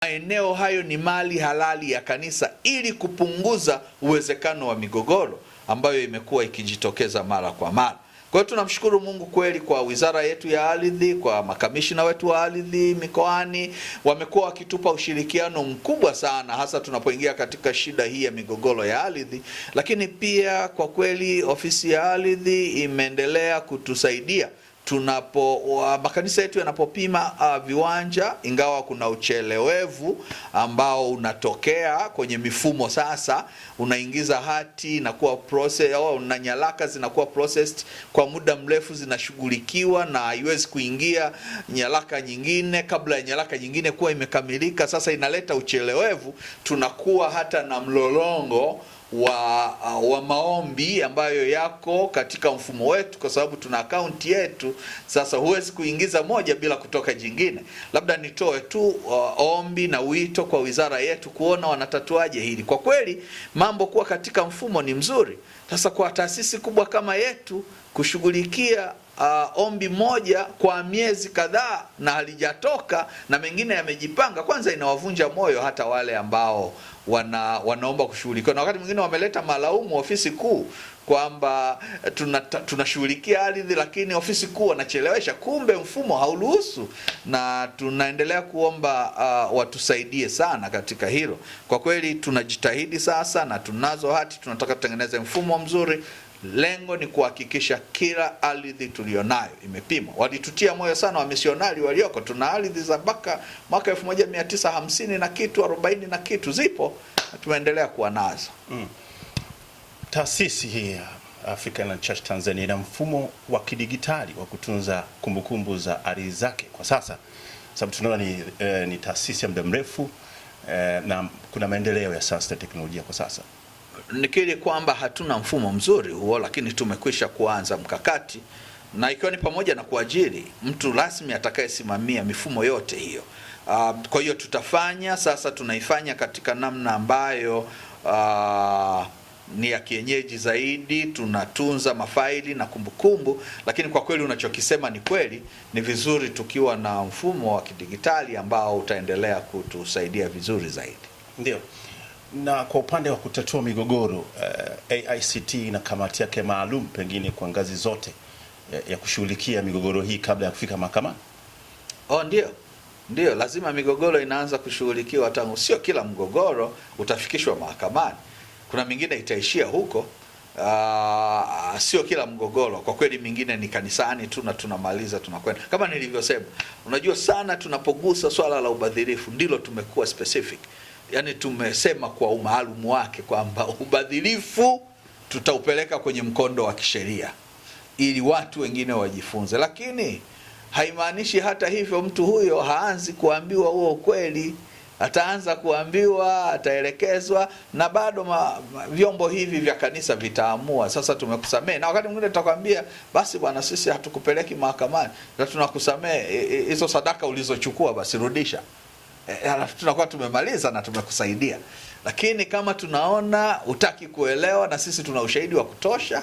Maeneo hayo ni mali halali ya kanisa ili kupunguza uwezekano wa migogoro ambayo imekuwa ikijitokeza mara kwa mara. Kwa hiyo tunamshukuru Mungu kweli kwa wizara yetu ya ardhi, kwa makamishina wetu wa ardhi mikoani, wamekuwa wakitupa ushirikiano mkubwa sana, hasa tunapoingia katika shida hii ya migogoro ya ardhi. Lakini pia kwa kweli ofisi ya ardhi imeendelea kutusaidia makanisa yetu yanapopima viwanja, ingawa kuna uchelewevu ambao unatokea kwenye mifumo. Sasa unaingiza hati na kuwa process na nyaraka zinakuwa processed kwa muda mrefu, zinashughulikiwa na haiwezi kuingia nyaraka nyingine kabla ya nyaraka nyingine kuwa imekamilika. Sasa inaleta uchelewevu, tunakuwa hata na mlolongo wa maombi ambayo yako katika mfumo wetu, kwa sababu tuna akaunti yetu. Sasa huwezi kuingiza moja bila kutoka jingine. Labda nitoe tu ombi na wito kwa wizara yetu kuona wanatatuaje hili. Kwa kweli mambo kuwa katika mfumo ni mzuri. Sasa kwa taasisi kubwa kama yetu kushughulikia ombi moja kwa miezi kadhaa na halijatoka na mengine yamejipanga, kwanza inawavunja moyo hata wale ambao wanaomba kushughulikiwa, na wakati mwingine wameleta malaumu ofisi kuu kwamba tunashughulikia ardhi lakini ofisi kuu wanachelewesha, kumbe mfumo hauruhusu. Na tunaendelea kuomba watusaidie sana katika hilo. Kwa kweli tunajitahidi sasa na tunazo hati, tunataka tutengeneze mfumo mzuri. Lengo ni kuhakikisha kila ardhi tulionayo imepimwa. Walitutia moyo sana wamisionari walioko. Tuna ardhi za mwaka 1950 na kitu 40 na kitu zipo, tumeendelea kuwa nazo. Taasisi hii ya African Church Tanzania ina mfumo wa kidigitali wa kutunza kumbukumbu za ardhi zake kwa sasa, sababu tunaona ni taasisi ya muda mrefu na kuna maendeleo ya sasa ya teknolojia kwa sasa. Nikiri kwamba hatuna mfumo mzuri huo, lakini tumekwisha kuanza mkakati, na ikiwa ni pamoja na kuajiri mtu rasmi atakayesimamia mifumo yote hiyo. Kwa hiyo tutafanya sasa, tunaifanya katika namna ambayo ni ya kienyeji zaidi. Tunatunza mafaili na kumbukumbu, lakini kwa kweli unachokisema ni kweli. Ni vizuri tukiwa na mfumo wa kidigitali ambao utaendelea kutusaidia vizuri zaidi. Ndio. Na kwa upande wa kutatua migogoro, AICT na kamati yake maalum pengine kwa ngazi zote ya kushughulikia migogoro hii kabla ya kufika mahakamani? Ndio, lazima migogoro inaanza kushughulikiwa tangu. Sio kila mgogoro utafikishwa mahakamani, kuna mingine itaishia huko. Sio kila mgogoro kwa kweli, mingine ni kanisani tu na tunamaliza tunakwenda. Kama nilivyosema, unajua sana tunapogusa swala la ubadhirifu ndilo tumekuwa specific. Yani tumesema kwa umaalumu wake kwamba ubadhirifu tutaupeleka kwenye mkondo wa kisheria ili watu wengine wajifunze, lakini haimaanishi hata hivyo mtu huyo haanzi kuambiwa huo ukweli. Ataanza kuambiwa, ataelekezwa, na bado vyombo hivi vya kanisa vitaamua sasa tumekusamehe. Na wakati mwingine tutakwambia basi bwana, sisi hatukupeleki mahakamani na tunakusamehe, hizo sadaka ulizochukua basi rudisha. Tunakuwa tumemaliza na tumekusaidia. Lakini kama tunaona utaki kuelewa na sisi tuna ushahidi wa kutosha,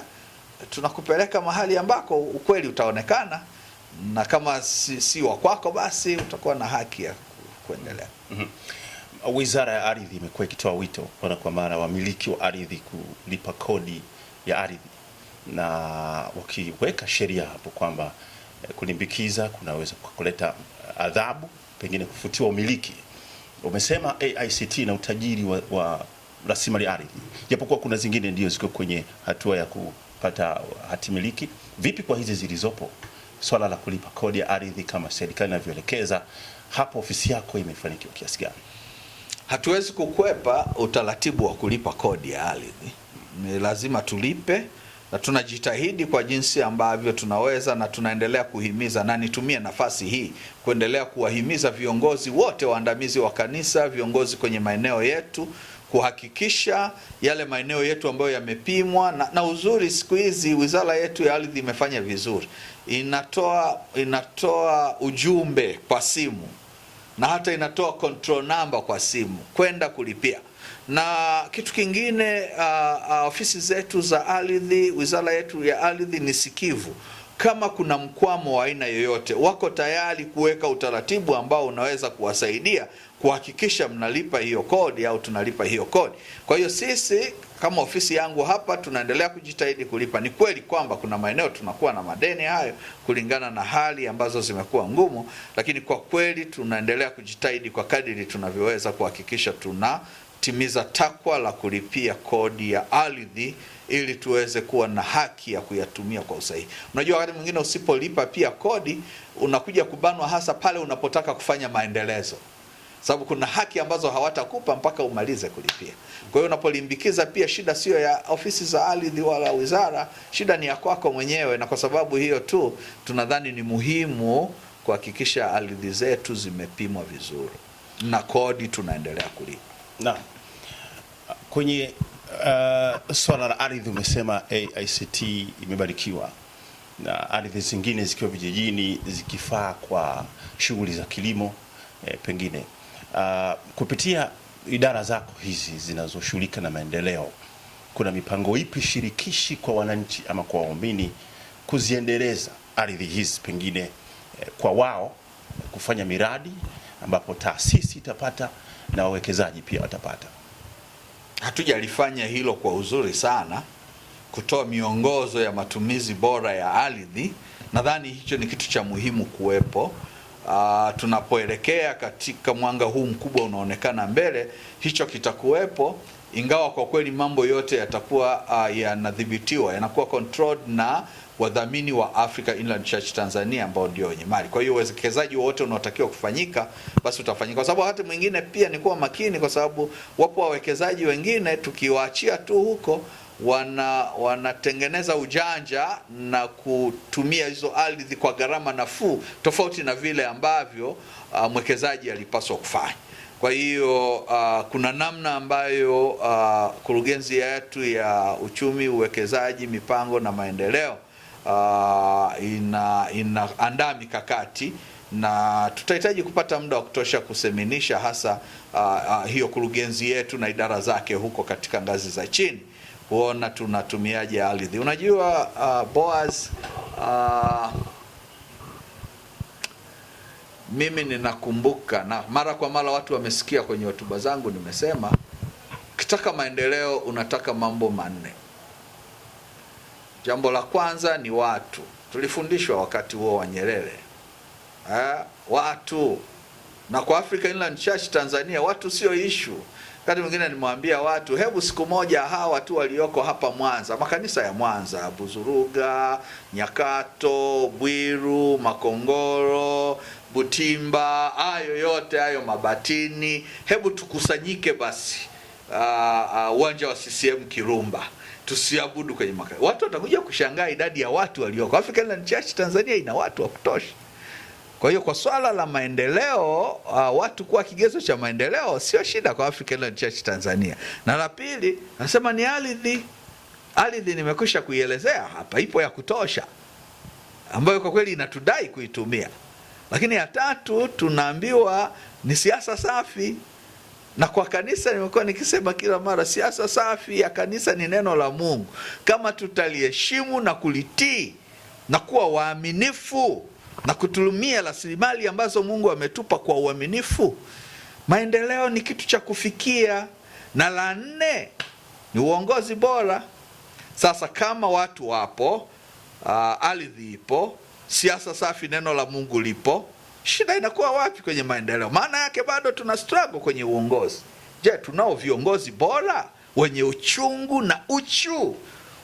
tunakupeleka mahali ambako ukweli utaonekana, na kama si wa kwako basi utakuwa na haki ya kuendelea. Wizara ya Ardhi imekuwa ikitoa wito mara kwa mara wamiliki wa ardhi kulipa kodi ya ardhi, na wakiweka sheria hapo kwamba kulimbikiza kunaweza kuleta adhabu, pengine kufutiwa umiliki. Umesema AICT na utajiri wa rasilimali ardhi, japokuwa kuna zingine ndio ziko kwenye hatua ya kupata hati miliki. Vipi kwa hizi zilizopo, swala la kulipa kodi ya ardhi kama serikali inavyoelekeza, hapo ofisi yako imefanikiwa kiasi gani? Hatuwezi kukwepa utaratibu wa kulipa kodi ya ardhi. Ni lazima tulipe, na tunajitahidi kwa jinsi ambavyo tunaweza, na tunaendelea kuhimiza, na nitumie nafasi hii kuendelea kuwahimiza viongozi wote waandamizi wa kanisa, viongozi kwenye maeneo yetu, kuhakikisha yale maeneo yetu ambayo yamepimwa na uzuri siku hizi wizara yetu ya ardhi imefanya vizuri. Inatoa ujumbe kwa simu na hata inatoa control number kwa simu kwenda kulipia. Na kitu kingine, ofisi zetu za ardhi, wizara yetu ya ardhi ni sikivu. Kama kuna mkwamo wa aina yoyote, wako tayari kuweka utaratibu ambao unaweza kuwasaidia kuhakikisha mnalipa hiyo kodi au tunalipa hiyo kodi. Kwa hiyo sisi kama ofisi yangu hapa tunaendelea kujitahidi kulipa. Ni kweli kwamba kuna maeneo tunakuwa na madeni hayo kulingana na hali ambazo zimekuwa ngumu, lakini kwa kweli tunaendelea kujitahidi kwa kadiri tunavyoweza kuhakikisha tunatimiza takwa la kulipia kodi ya ardhi ili tuweze kuwa na haki ya kuyatumia kwa usahihi. Unajua, wakati mwingine usipolipa pia kodi unakuja kubanwa, hasa pale unapotaka kufanya maendelezo, sababu kuna haki ambazo hawatakupa mpaka umalize kulipia. Kwa hiyo unapolimbikiza pia, shida sio ya ofisi za ardhi wala wizara, shida ni ya kwako mwenyewe. Na kwa sababu hiyo tu tunadhani ni muhimu kuhakikisha ardhi zetu zimepimwa vizuri na kodi tunaendelea kulipa. Na kwenye swala la ardhi umesema AICT imebarikiwa na ardhi zingine zikiwa vijijini zikifaa kwa shughuli za kilimo. Pengine kupitia idara zako hizi zinazoshughulika na maendeleo, kuna mipango ipi shirikishi kwa wananchi ama kwa waumini kuziendeleza ardhi hizi, pengine kwa wao kufanya miradi ambapo taasisi itapata na wawekezaji pia watapata? Hatujalifanya hilo kwa uzuri sana, kutoa miongozo ya matumizi bora ya ardhi. Nadhani hicho ni kitu cha muhimu kuwepo. Tunapoelekea katika mwanga huu mkubwa unaonekana mbele, hicho kitakuwepo, ingawa kwa kweli mambo yote yatakuwa yanadhibitiwa, yanakuwa controlled na wadhamini wa Africa Inland Church Tanzania ambao ndio wenye mali. Kwa hiyo uwekezaji wote unaotakiwa kufanyika basi utafanyika, kwa sababu hata mwingine pia ni kuwa makini, kwa sababu wapo wawekezaji wengine tukiwaachia tu huko wanatengeneza ujanja na kutumia hizo ardhi kwa gharama nafuu, tofauti na vile ambavyo mwekezaji alipaswa kufanya. Kwa hiyo kuna namna ambayo kurugenzi yetu ya uchumi, uwekezaji, mipango na maendeleo inaandaa mikakati, na tutahitaji kupata muda wa kutosha kuseminisha hasa hiyo kurugenzi yetu na idara zake huko katika ngazi za chini, kuona tunatumiaje ardhi. Unajua Boaz, mimi ninakumbuka na mara kwa mara watu wamesikia kwenye hotuba zangu nimesema, ukitaka maendeleo unataka mambo manne. Jambo la kwanza ni watu. Tulifundishwa wakati huo wa Nyerere, watu. Na kwa Africa Inland Church Tanzania watu sio issue. Wakati mwingine nimwambia watu, hebu siku moja hawa watu walioko hapa Mwanza, makanisa ya Mwanza, Buzuruga, Nyakato, Bwiru, Makongoro, Butimba, hayo yote hayo Mabatini, hebu tukusanyike basi uwanja wa CCM Kirumba, tusiabudu kwenye makanisa. Watu watakuja kushangaa idadi ya watu walioko. Africa Inland Church Tanzania ina watu wa kutosha. Kwa hiyo kwa swala la maendeleo, watu kuwa kigezo cha maendeleo sio shida kwa Africa Inland Church Tanzania. Na la pili, nasema ni ardhi. Ardhi nimekwisha kuielezea hapa, ipo ya kutosha ambayo kwa kweli inatudai kuitumia. Lakini ya tatu tunaambiwa ni siasa safi. Na kwa kanisa nimekuwa nikisema kila mara, siasa safi ya kanisa ni neno la Mungu. Kama tutaliheshimu na kulitii na kuwa waaminifu na kutumia rasilimali ambazo Mungu ametupa kwa uaminifu, maendeleo ni kitu cha kufikia. Na la nne ni uongozi bora. Sasa kama watu wapo, ardhi ipo, siasa safi, neno la Mungu lipo, shida inakuwa wapi kwenye maendeleo? Maana yake bado tuna struggle kwenye uongozi. Je, tunao viongozi bora wenye uchungu na uchu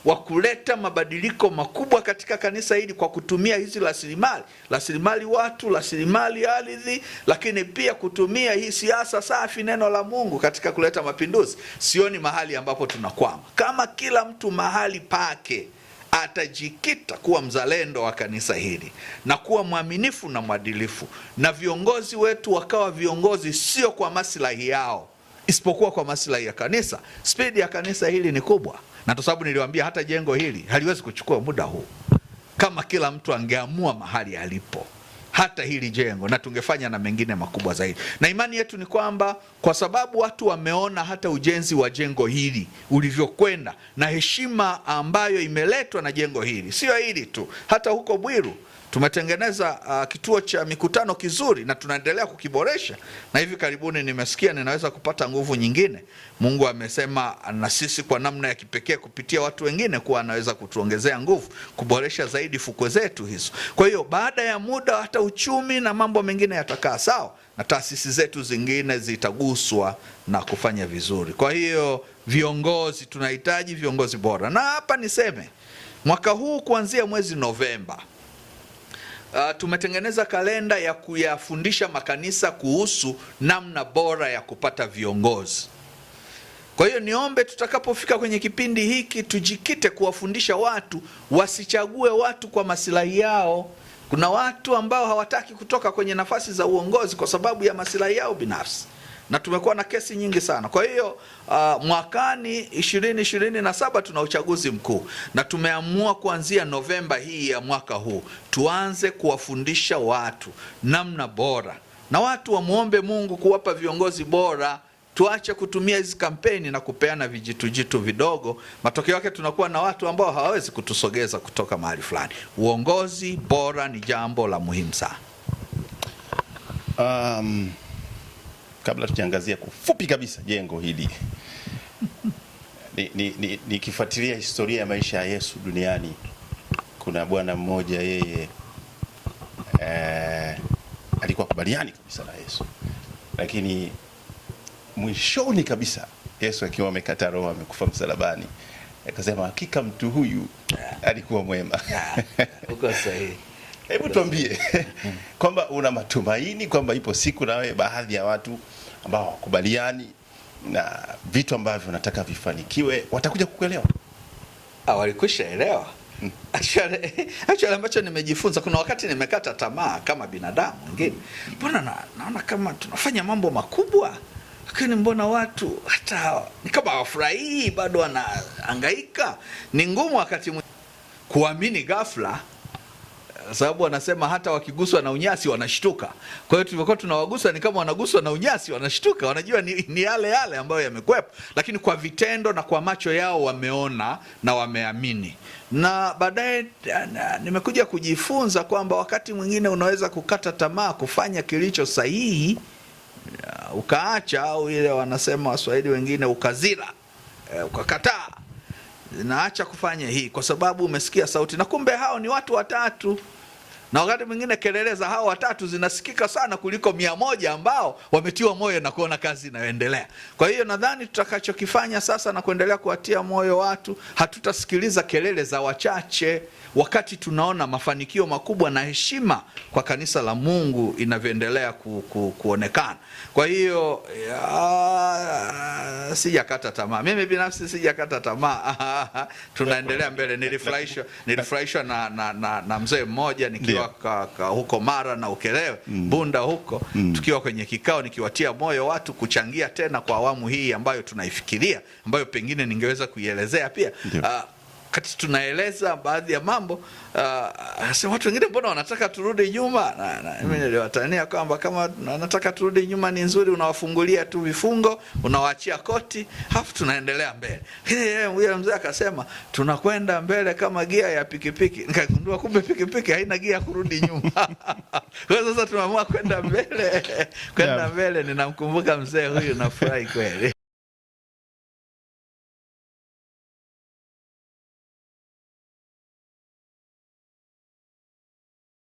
wa kuleta mabadiliko makubwa katika kanisa hili kwa kutumia hizi rasilimali watu, rasilimali ardhi, lakini pia kutumia hii siasa safi, neno la Mungu katika kuleta mapinduzi? Sioni mahali ambapo tunakwama. Kama kila mtu mahali pake atajikita kuwa mzalendo wa kanisa hili na kuwa mwaminifu na mwadilifu, na viongozi wetu wakawa viongozi sio kwa maslahi yao isipokuwa kwa maslahi ya kanisa, spidi ya kanisa hili ni kubwa. Na kwa sababu niliwaambia hata jengo hili haliwezi kuchukua muda huu, kama kila mtu angeamua mahali alipo, hata hili jengo, na tungefanya na mengine makubwa zaidi. Na imani yetu ni kwamba kwa sababu watu wameona hata ujenzi wa jengo hili ulivyokwenda na heshima ambayo imeletwa na jengo hili, sio hili tu, hata huko Bwiru Tumetengeneza kituo cha mikutano kizuri na tunaendelea kukiboresha, na hivi karibuni nimesikia ninaweza kupata nguvu nyingine. Mungu amesema na sisi kwa namna ya kipekee kupitia watu wengine kuwa anaweza kutuongezea nguvu kuboresha zaidi fukwe zetu hizo. Kwa hiyo baada ya muda hata uchumi na mambo mengine yatakaa sawa na taasisi zetu zingine zitaguswa na kufanya vizuri. Kwa hiyo viongozi, tunahitaji viongozi bora. Na hapa niseme mwaka huu kuanzia mwezi Novemba tumetengeneza kalenda ya kuyafundisha makanisa kuhusu namna bora ya kupata viongozi. Kwa hiyo niombe tutakapofika kwenye kipindi hiki tujikite kuwafundisha watu wasichague watu kwa maslahi yao. Kuna watu ambao hawataki kutoka kwenye nafasi za uongozi kwa sababu ya maslahi yao binafsi, na tumekuwa na kesi nyingi sana. Kwa hiyo mwakani 2027 tuna uchaguzi mkuu, na tumeamua kuanzia Novemba hii ya mwaka huu tuanze kuwafundisha watu namna bora, na watu wamuombe Mungu kuwapa viongozi bora. Tuache kutumia hizi kampeni na kupeana vijitujitu vidogo. Matokeo yake tunakuwa na watu ambao hawawezi kutusogeza kutoka mahali fulani. Uongozi bora ni jambo la muhimu sana. Kabla tukiangazia kufupi kabisa jengo hili, nikifuatilia historia ya maisha ya Yesu duniani, kuna bwana mmoja yeye alikuwa kubaliani kabisa na Yesu, lakini mwishoni kabisa Yesu akiwa amekata roho, amekufa msalabani, akasema hakika mtu huyu alikuwa mwema. Uko sahihi. Hebu tuambie kwamba una matumaini kwamba ipo siku na wewe baadhi ya watu ambao wakubaliani na vitu ambavyo unataka vifanikiwe watakuja kukuelewa? Walikwisha elewa. Actually ambacho nimejifunza, kuna wakati nimekata tamaa kama binadamu mwingine. Mbona naona kama tunafanya mambo makubwa, lakini mbona watu hata ni kama hawafurahii, bado wanahangaika. Ni ngumu wakati kuamini ghafla, sababu wanasema hata wakiguswa na unyasi wanashtuka. Kwa hiyo tulivyokuwa tunawagusa ni kama wanaguswa na unyasi wanashtuka, wanajua ni yale yale ambayo yamekwepo, lakini kwa vitendo na kwa macho yao wameona na wameamini. Na baadaye nimekuja kujifunza kwamba wakati mwingine unaweza kukata tamaa kufanya kilicho sahihi, ukaacha, au ile wanasema Waswahili wengine ukazira, ukakataa, naacha kufanya hii kwa sababu umesikia sauti, na kumbe hao ni watu watatu, na wakati mwingine kelele za hao watatu zinasikika sana kuliko 100 ambao wametiwa moyo na kuona kazi inayoendelea. Kwa hiyo nadhani tutakachokifanya sasa na kuendelea kuwatia moyo watu, hatutasikiliza kelele za wachache wakati tunaona mafanikio makubwa na heshima kwa kanisa la Mungu inavyoendelea kuonekana. Kwa hiyo sijakata tamaa. Mimi binafsi sijakata tamaa. Tunaendelea mbele. Nilifurahishwa na mzee mmoja nikiwa huko Mara na Ukerewe, Bunda huko, tukiwa kwenye kikao nikiwatia moyo watu kuchangia tena kwa awamu hii ambayo tunaifikiria, ambayo pengine ningeweza kuielezea pia. Kati tunaeleza baadhi ya mambo, watu wengine mbona wanataka turudi nyuma, na mimi niliwatania kwamba kama wanataka turudi nyuma ni nzuri, unawafungulia tu vifungo, unawaachia koti, halafu tunaendelea mbele. Yeye mzee akasema tunakwenda mbele kama gia ya pikipiki. Nikagundua kumbe pikipiki haina gia kurudi nyuma. Kwa sasa tumeamua kwenda mbele. Kwenda mbele, ninamkumbuka mzee huyu, nafurahi kweli.